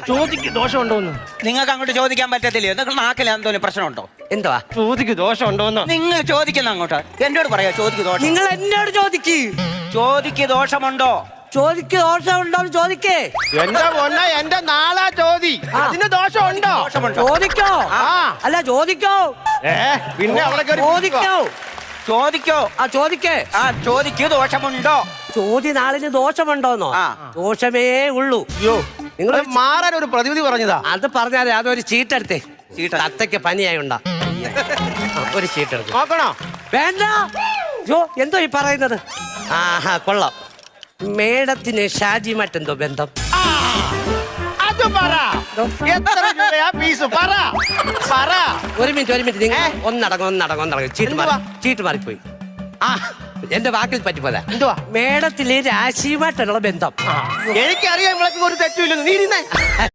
ചോദിക്ക് ദോഷമുണ്ടോന്ന്. നിങ്ങൾക്ക് അങ്ങോട്ട് ചോദിക്കാൻ പറ്റത്തില്ലയോ? നിങ്ങൾ നാക്കിൽ എന്തോലും പ്രശ്നമുണ്ടോ? എന്തുവാ ചോദിക്ക് ദോഷമുണ്ടോന്ന്. നിങ്ങൾ ചോദിക്കുന്ന അങ്ങോട്ട് എന്നോട് പറയാ. ചോദിക്ക് ദോഷം. നിങ്ങൾ എന്നോട് ചോദിക്ക്. ചോദിക്ക് ദോഷമുണ്ടോ? ചോദിക്ക് ദോഷമുണ്ടോന്ന് ചോദിക്കേ. എന്റെ പൊന്ന എന്റെ നാളാ ചോദി. അതിന് ദോഷമുണ്ടോ? ചോദിക്കോ. അല്ല ചോദിക്കോ. പിന്നെ അവിടെ ചോദിക്കോ. ചോദിക്കോ. ചോദിക്കേ. ചോദിക്ക് ദോഷമുണ്ടോ? ചോദ്യ നാളിന് ദോഷമുണ്ടോന്നോ? ദോഷമേ ഉള്ളൂ. നിങ്ങൾ മാറാൻ ഒരു പ്രതിവിധി പറഞ്ഞതാ. അത് പറഞ്ഞാലേ അതൊരു ചീട്ടെടുത്തേ. അത്തയ്ക്ക് പനിയായുണ്ടാ. ഒരു ചീട്ടെടുത്ത് നോക്കണോ? വേണ്ട. എന്തോ ഈ പറയുന്നത്? കൊള്ളാം. മേഡത്തിന് ഷാജി മറ്റെന്തോ ബന്ധം? അത് പറ. എത്ര രൂപയാ പീസ്? പറ. ഒരു മിനിറ്റ് നിങ്ങൾ ഒന്നടങ്ങും. ചീട്ട് മാറിപ്പോയി. എന്റെ വാക്കിൽ പറ്റിപ്പോതാ. എന്തുവാ? മേഡത്തില് രാശിയുമായിട്ടുള്ള ബന്ധം. എനിക്കറിയാം. ഒരു തെറ്റുമില്ലെന്ന്. നീ ഇരുന്നേ.